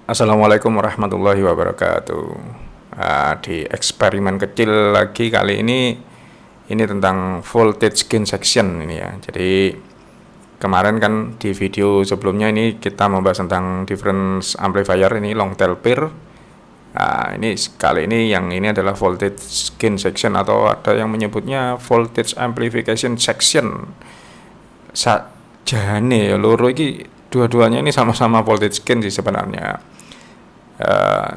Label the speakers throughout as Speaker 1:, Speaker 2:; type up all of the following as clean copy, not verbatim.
Speaker 1: Assalamualaikum warahmatullahi wabarakatuh. Di eksperimen kecil lagi kali ini tentang voltage gain section ini ya. Jadi kemarin kan di video sebelumnya ini kita membahas tentang difference amplifier ini long tail pair. Ini kali ini yang ini adalah voltage gain section atau ada yang menyebutnya voltage amplification section. Jane ya loro iki dua-duanya ini sama-sama voltage gain sih sebenarnya.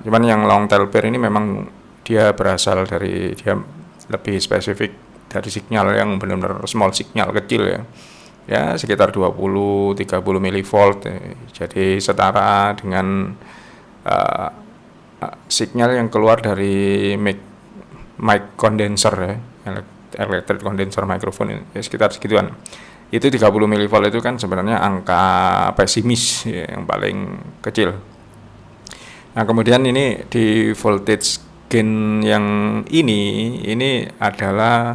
Speaker 1: Cuman yang long tail pair ini memang dia berasal dari dia lebih spesifik dari signal yang benar-benar small signal kecil ya sekitar 20-30 milivolt jadi setara dengan uh, signal yang keluar dari mic condenser ya, electric condenser microphone ya, sekitar segituan. Itu 30 milivolt itu kan sebenarnya angka pesimis ya, yang paling kecil. Nah, kemudian ini di voltage gain yang ini adalah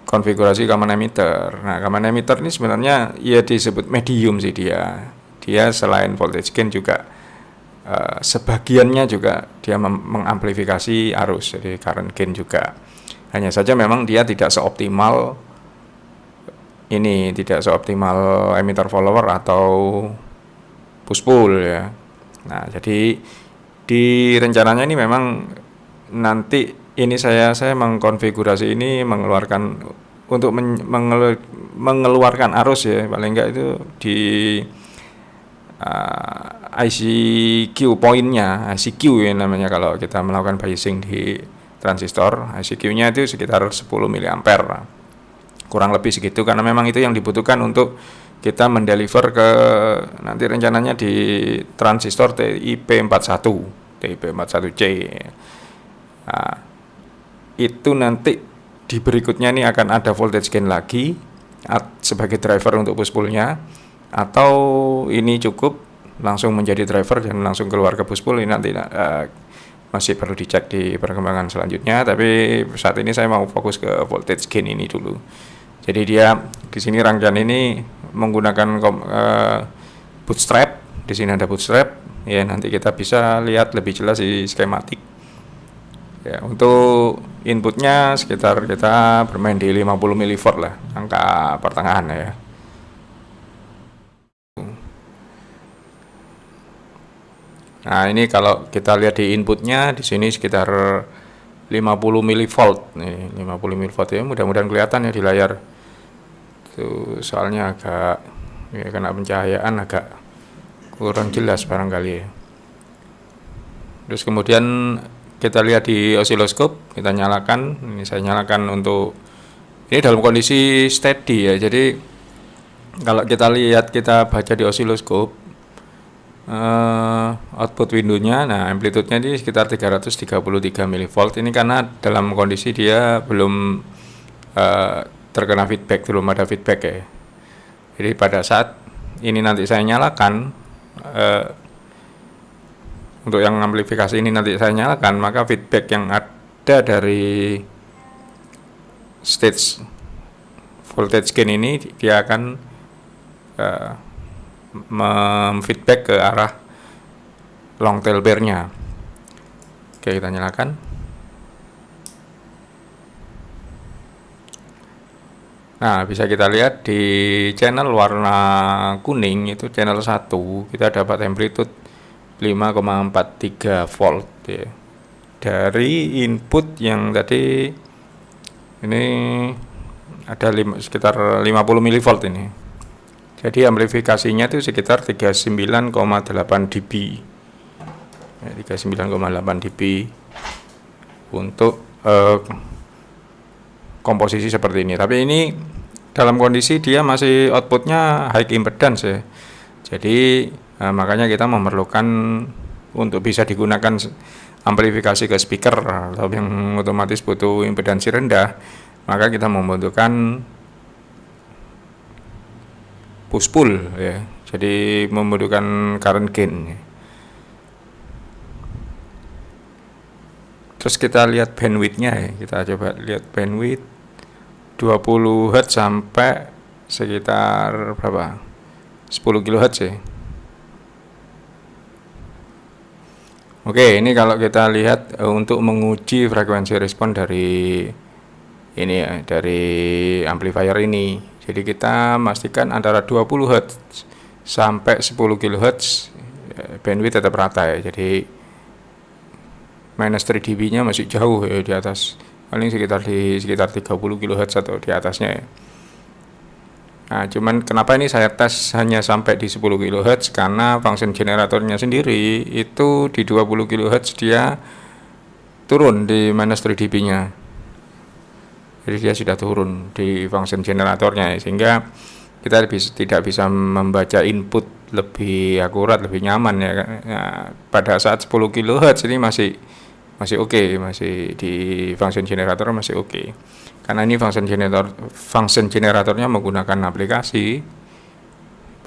Speaker 1: konfigurasi common emitter. Nah, common emitter ini sebenarnya ya disebut medium sih dia. Dia selain voltage gain juga sebagiannya juga dia mengamplifikasi arus, jadi current gain juga. Hanya saja memang dia tidak seoptimal emitter follower atau push pull ya. Nah, jadi di rencananya ini memang nanti ini saya mengkonfigurasi ini mengeluarkan untuk mengeluarkan arus ya, paling enggak itu di ICQ poinnya, ICQ ya namanya kalau kita melakukan biasing di transistor. ICQ-nya itu sekitar 10 mA. Kurang lebih segitu karena memang itu yang dibutuhkan untuk kita mendeliver ke nanti rencananya di transistor TIP41C. Nah, itu nanti di berikutnya ini akan ada voltage gain lagi sebagai driver untuk push pull-nya, atau ini cukup langsung menjadi driver dan langsung keluar ke push pull. Ini nanti masih perlu dicek di perkembangan selanjutnya, tapi saat ini saya mau fokus ke voltage gain ini dulu. Jadi dia di sini rangkaian ini menggunakan bootstrap. Di sini ada bootstrap. Ya, nanti kita bisa lihat lebih jelas di skematik. Ya, untuk inputnya sekitar kita bermain di 50 milivolt lah, angka pertengahan ya. Nah, ini kalau kita lihat di inputnya di sini sekitar 50 milivolt nih, 50 milivolt ya, mudah-mudahan kelihatan ya di layar. Itu soalnya agak ya kena pencahayaan agak kurang jelas barangkali ya. Terus kemudian kita lihat di osiloskop, kita nyalakan. Ini saya nyalakan untuk ini dalam kondisi steady ya. Jadi kalau kita lihat, kita baca di osiloskop output windownya, nah amplitude-nya ini sekitar 333 milivolt. Ini karena dalam kondisi dia belum terkena feedback, belum ada feedback ya. Jadi pada saat ini nanti saya nyalakan untuk yang amplifikasi ini nanti saya nyalakan, maka feedback yang ada dari stage voltage gain ini dia akan memfeedback ke arah long tail pair-nya. Oke, kita nyalakan. Nah, bisa kita lihat di channel warna kuning itu channel 1 kita dapat amplitude 5,43 volt ya. Dari input yang tadi ini ada sekitar 50 milivolt ini. Jadi amplifikasinya itu sekitar 39,8 dB. Ya, 39,8 dB untuk komposisi seperti ini. Tapi ini dalam kondisi dia masih outputnya high impedance ya. Jadi makanya kita memerlukan untuk bisa digunakan amplifikasi ke speaker atau yang otomatis butuh impedansi rendah, maka kita membutuhkan push pull ya. Jadi membutuhkan current gain. Terus kita lihat bandwidth-nya ya. Kita coba lihat bandwidth 20 Hz sampai sekitar berapa? 10 kHz ya. Oke, ini kalau kita lihat untuk menguji frekuensi respon dari ini ya, dari amplifier ini. Jadi kita pastikan antara 20 Hz sampai 10 kHz bandwidth tetap rata ya. Jadi minus 3 dB-nya masih jauh ya, di atas, paling sekitar 30 kHz atau di atasnya ya. Nah, cuman kenapa ini saya tes hanya sampai di 10 kHz, karena function generatornya sendiri itu di 20 kHz dia turun di minus 3 dB-nya. Jadi dia sudah turun di function generatornya, sehingga kita tidak bisa membaca input lebih akurat, lebih nyaman ya. Nah, pada saat 10 kHz ini masih oke, masih di function generator masih oke. Karena ini function generatornya menggunakan aplikasi,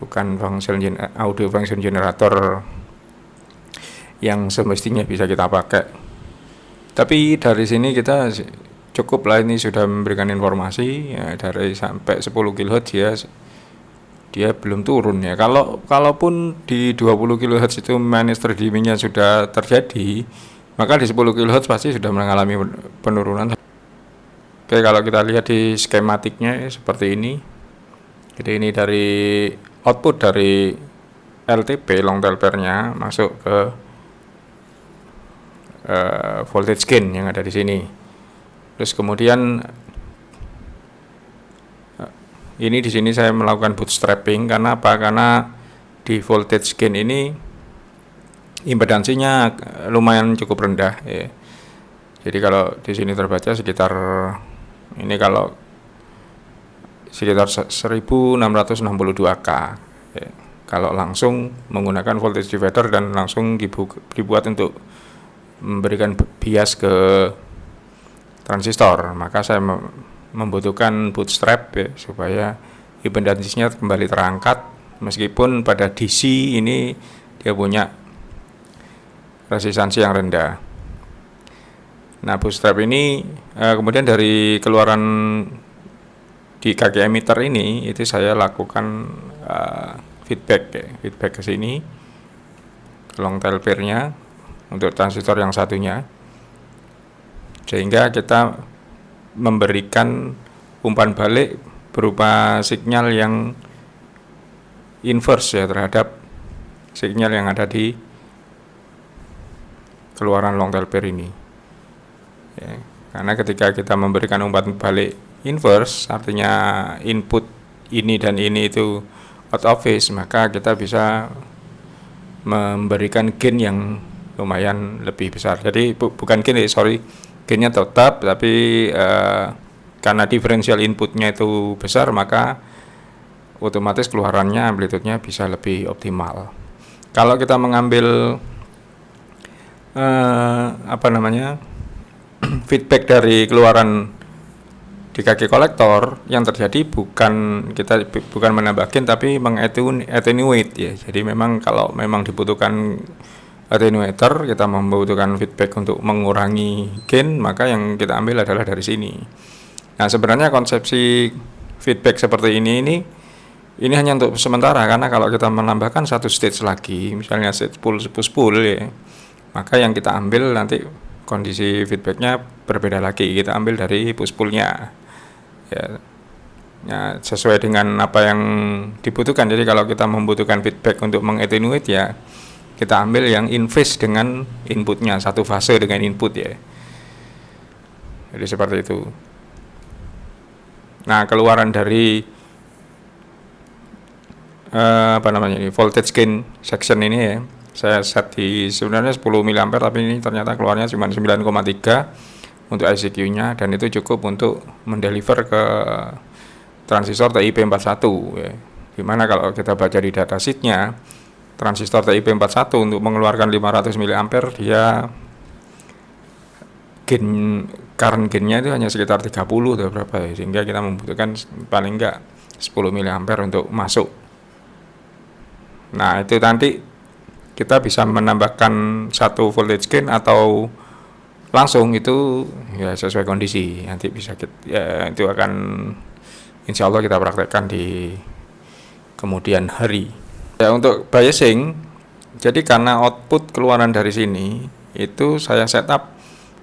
Speaker 1: bukan audio function generator yang semestinya bisa kita pakai. Tapi dari sini kita cukup lah, ini sudah memberikan informasi ya, dari sampai 10 kHz dia belum turun ya. Kalaupun di 20 kHz itu minus 3 dB-nya sudah terjadi, maka di 10 kHz pasti sudah mengalami penurunan. Oke, kalau kita lihat di skematiknya ya, seperti ini. Jadi ini dari output dari LTP long tail pair-nya masuk ke voltage gain yang ada di sini. Terus kemudian ini di sini saya melakukan bootstrapping. Karena apa? Karena di voltage gain ini impedansinya lumayan cukup rendah ya. Jadi kalau di sini terbaca sekitar ini, kalau sekitar 1662K ya. Kalau langsung menggunakan voltage divider dan langsung dibuat untuk memberikan bias ke transistor, maka saya membutuhkan bootstrap ya, supaya impedansinya kembali terangkat, meskipun pada DC ini dia punya resistansi yang rendah. Nah, bootstrap ini kemudian dari keluaran di kaki emitter ini itu saya lakukan feedback ke sini, ke long tail pair-nya untuk transistor yang satunya, sehingga kita memberikan umpan balik berupa sinyal yang inverse ya terhadap sinyal yang ada di keluaran long tail pair ini. Ya, karena ketika kita memberikan umpan balik inverse, artinya input ini dan ini itu out of phase, maka kita bisa memberikan gain yang lumayan lebih besar. Jadi bukan gain, gainnya tetap, tapi karena diferensial inputnya itu besar, maka otomatis keluarannya amplitude-nya bisa lebih optimal. Kalau kita mengambil feedback dari keluaran di kaki kolektor, yang terjadi bukan menambah gain tapi mengattenuate ya. Jadi memang kalau memang dibutuhkan attenuator, kita membutuhkan feedback untuk mengurangi gain, maka yang kita ambil adalah dari sini. Nah, sebenarnya konsepsi feedback seperti ini hanya untuk sementara, karena kalau kita menambahkan satu stage lagi, misalnya stage push pull ya, maka yang kita ambil nanti kondisi feedbacknya berbeda lagi, kita ambil dari push pull-nya ya, sesuai dengan apa yang dibutuhkan. Jadi kalau kita membutuhkan feedback untuk mengattenuate ya, kita ambil yang in phase dengan inputnya, satu fase dengan input ya. Jadi seperti itu. Nah, keluaran dari voltage gain section ini ya, saya set di sebenarnya 10 mA, tapi ini ternyata keluarnya cuma 9,3 untuk ICQ-nya, dan itu cukup untuk mendeliver ke transistor TIP41 ya. Dimana kalau kita baca di datasheet-nya, transistor TIP41 untuk mengeluarkan 500 mA dia current gain-nya itu hanya sekitar 30 atau berapa ya, sehingga kita membutuhkan paling enggak 10 mA untuk masuk. Nah, itu nanti kita bisa menambahkan satu voltage gain atau langsung, itu ya sesuai kondisi. Nanti bisa itu akan insya Allah kita praktekkan di kemudian hari. Ya, untuk biasing Jadi karena output keluaran dari sini itu saya setup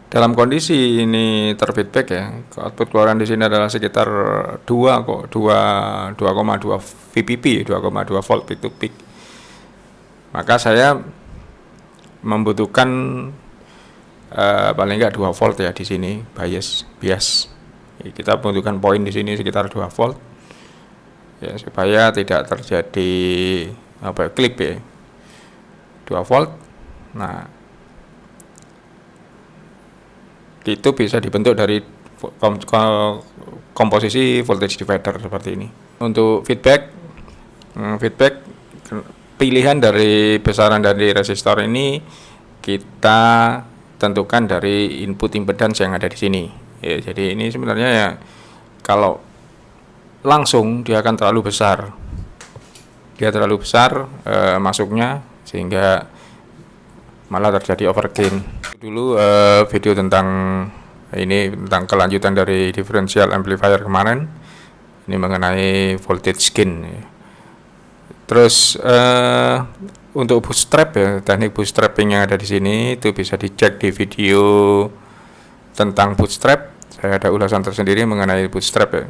Speaker 1: dalam kondisi ini terfeedback ya. Output keluaran di sini adalah sekitar 2,2 VPP, 2,2 volt peak to peak. Maka saya membutuhkan paling enggak 2 volt ya di sini bias. Kita membutuhkan poin di sini sekitar 2 volt. Ya, supaya tidak terjadi klip ya. 2 volt. Nah, itu bisa dibentuk dari komposisi voltage divider seperti ini. Untuk feedback pilihan dari besaran dari resistor ini kita tentukan dari input impedance yang ada di sini. Ya, jadi ini sebenarnya ya kalau langsung dia akan terlalu besar. Dia terlalu besar masuknya sehingga malah terjadi overgain. Dulu video tentang kelanjutan dari differential amplifier kemarin. Ini mengenai voltage gain. Terus untuk bootstrap ya, teknik bootstrapping yang ada di sini itu bisa dicek di video tentang bootstrap. Saya ada ulasan tersendiri mengenai bootstrap ya.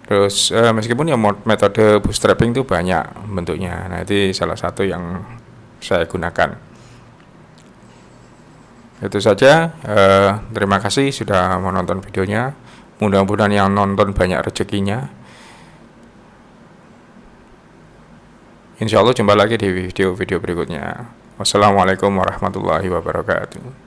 Speaker 1: Terus meskipun ya metode bootstrapping itu banyak bentuknya. Nah, itu salah satu yang saya gunakan. Itu saja. Terima kasih sudah menonton videonya. Mudah-mudahan yang nonton banyak rezekinya. Insya Allah jumpa lagi di video-video berikutnya. Wassalamualaikum warahmatullahi wabarakatuh.